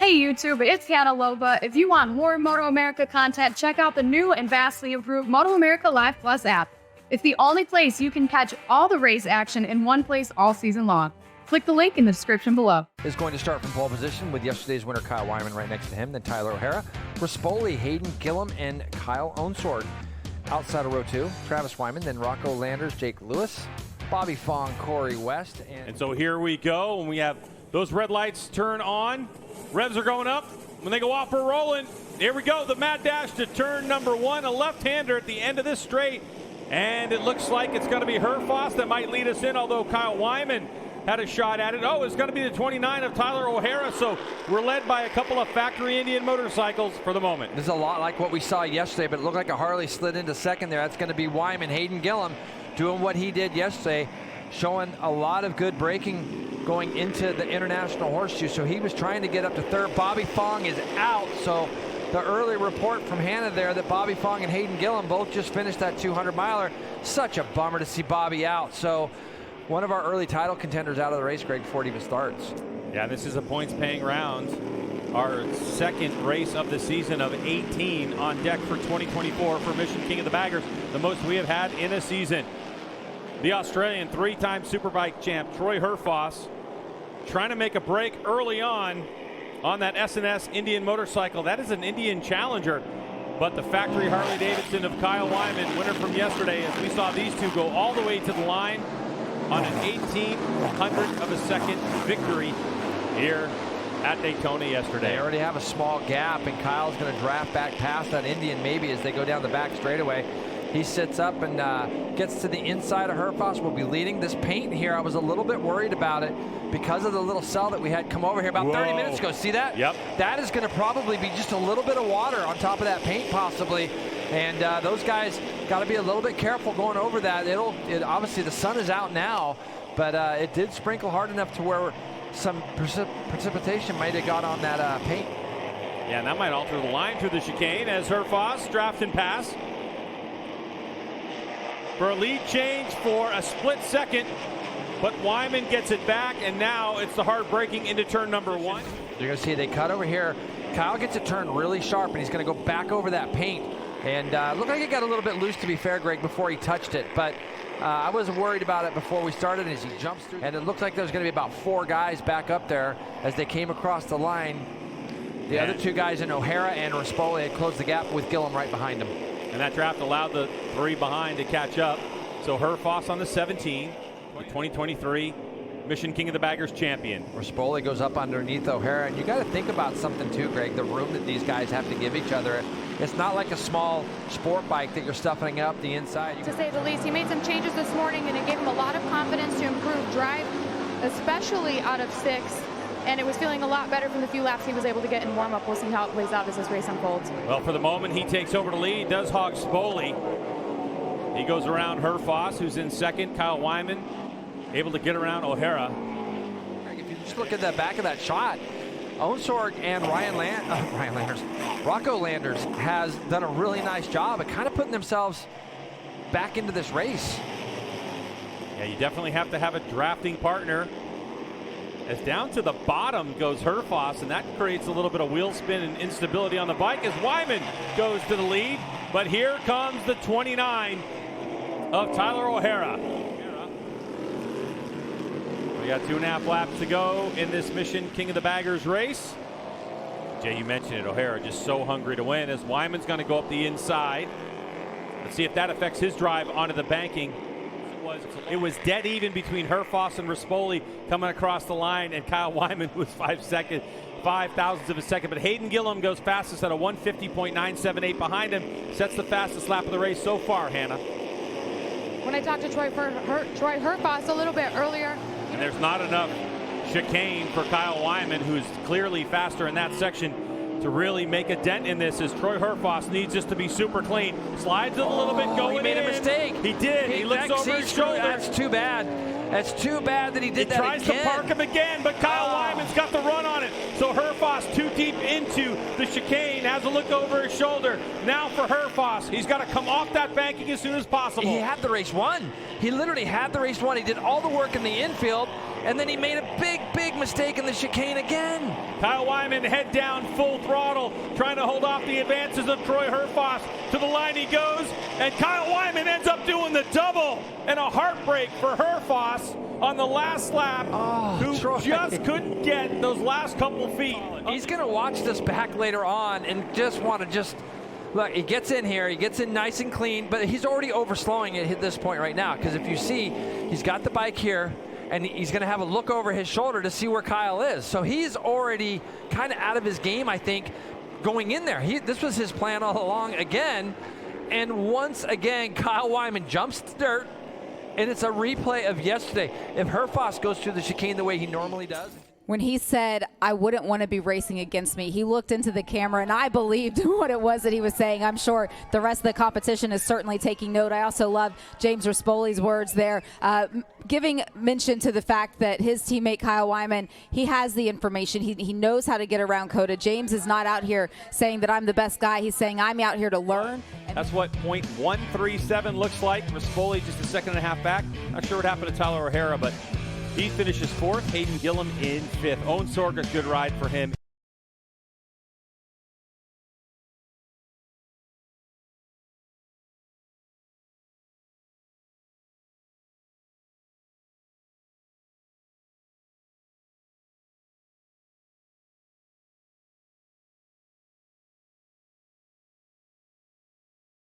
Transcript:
Hey YouTube, it's Hannah Loba. If you want more MotoAmerica content, check out the new and vastly improved MotoAmerica Live Plus app. It's the only place you can catch all the race action in one place all season long. Click the link in the description below. Is going to start from pole position with yesterday's winner Kyle Wyman right next to him, then Tyler O'Hara, Rispoli, Hayden Gillum, and Kyle Onsword. Outside of row 2, Travis Wyman, then Rocco Landers, Jake Lewis, Bobby Fong, Corey West. And so here we go, and we have those red lights turn on. Revs are going up. When they go off, we're rolling. Here we go, the mad dash to turn number 1, a left-hander at the end of this straight. And it looks like it's going to be Herfoss that might lead us in, although Kyle Wyman had a shot at it. Oh, it's going to be the 29 of Tyler O'Hara, so we're led by a couple of factory Indian motorcycles for the moment. This is a lot like what we saw yesterday, but it looked like a Harley slid into second there. That's going to be Wyman. Hayden Gillum doing what he did yesterday, showing a lot of good braking going into the International Horseshoe, so he was trying to get up to third. Bobby Fong is out, so the early report from Hannah there that Bobby Fong and Hayden Gillum both just finished that 200-miler. Such a bummer to see Bobby out. So one of our early title contenders out of the race, Greg, before it even starts. Yeah, this is a points-paying round. Our second race of the season of 18 on deck for 2024 for Mission King of the Baggers, the most we have had in a season. The Australian three-time Superbike champ, Troy Herfoss, trying to make a break early on that S&S Indian motorcycle. That is an Indian Challenger, but the factory Harley-Davidson of Kyle Wyman, winner from yesterday, as we saw these two go all the way to the line on an 1800th of a second victory here at Daytona yesterday. They already have a small gap, and Kyle's going to draft back past that Indian maybe as they go down the back straightaway. He sits up and gets to the inside of Herfoss. Will be leading this paint here. I was a little bit worried about it because of the little cell that we had come over here about 30 minutes ago. See that? Yep. That is going to probably be just a little bit of water on top of that paint possibly. And those guys got to be a little bit careful going over that. Obviously the sun is out now, but it did sprinkle hard enough to where some precipitation might have got on that paint. Yeah, and that might alter the line through the chicane as Herfoss draft and pass for a lead change for a split second, but Wyman gets it back, and now it's the hard braking into turn number 1. You're going to see they cut over here. Kyle gets it turned really sharp, and he's going to go back over that paint. And looked like it got a little bit loose, to be fair, Greg, before he touched it. But I was worried about it before we started as he jumps through. And it looked like there was going to be about 4 guys back up there as they came across the line. The other 2 guys in O'Hara and Rispoli had closed the gap with Gillum right behind him. And that draft allowed the 3 behind to catch up. So Herfoss on the 17, the 2023 Mission King of the Baggers champion. Rispoli goes up underneath O'Hara, and you got to think about something too, Greg, the room that these guys have to give each other. It's not like a small sport bike that you're stuffing up the inside. To say the least, he made some changes this morning and it gave him a lot of confidence to improve drive, especially out of 6. And it was feeling a lot better from the few laps he was able to get in warm-up. We'll see how it plays out as this race unfolds. Well, for the moment, he takes over the lead, does hog Spoli. He goes around Herfoss, who's in second. Kyle Wyman able to get around O'Hara. If you just look at the back of that shot, Onsword and Rocco Landers has done a really nice job at kind of putting themselves back into this race. Yeah, you definitely have to have a drafting partner. As down to the bottom goes Herfoss, and that creates a little bit of wheel spin and instability on the bike as Wyman goes to the lead. But here comes the 29 of Tyler O'Hara. We got 2.5 laps to go in this Mission King of the Baggers race. Jay, you mentioned it, O'Hara just so hungry to win as Wyman's going to go up the inside. Let's see if that affects his drive onto the banking. It was dead even between Herfoss and Rispoli coming across the line, and Kyle Wyman was 5 thousandths of a second. But Hayden Gillum goes fastest at a 150.978 behind him, sets the fastest lap of the race so far, Hannah. When I talked to Troy Herfoss a little bit earlier. And there's not enough chicane for Kyle Wyman, who's clearly faster in that section, to really make a dent in this, as Troy Herfoss needs this to be super clean. Slides it a little bit going in. He made a mistake. He did. He looks over his shoulder. That's too bad. That's too bad that he did that again. He tries to park him again, but Kyle Wyman's got the run on it. So Herfoss too deep into the chicane, has a look over his shoulder. Now for Herfoss, he's got to come off that banking as soon as possible. He had the race won. He literally had the race won. He did all the work in the infield, and then he made a big big mistake in the chicane again. Kyle Wyman head down, full throttle, trying to hold off the advances of Troy Herfoss. To the line he goes, and Kyle Wyman ends up doing the double, and a heartbreak for Herfoss on the last lap, who Troy. just couldn't get those last couple feet. He's going to watch this back later on and just want to look, he gets in here, he gets in nice and clean, but he's already overslowing it at this point right now, because if you see, he's got the bike here, and he's going to have a look over his shoulder to see where Kyle is. So he's already kind of out of his game, I think, going in there. This was his plan all along again, and once again, Kyle Wyman jumps the dirt, and it's a replay of yesterday. If Herfoss goes through the chicane the way he normally does. When he said, I wouldn't want to be racing against me, he looked into the camera, and I believed what it was that he was saying. I'm sure the rest of the competition is certainly taking note. I also love James Rispoli's words there, giving mention to the fact that his teammate Kyle Wyman, he has the information. He knows how to get around COTA. James is not out here saying that I'm the best guy. He's saying I'm out here to learn. That's what .137 looks like. Rispoli just a second and a half back. Not sure what happened to Tyler O'Hara, but he finishes fourth. Hayden Gillum in fifth. Owen Sorga's good ride for him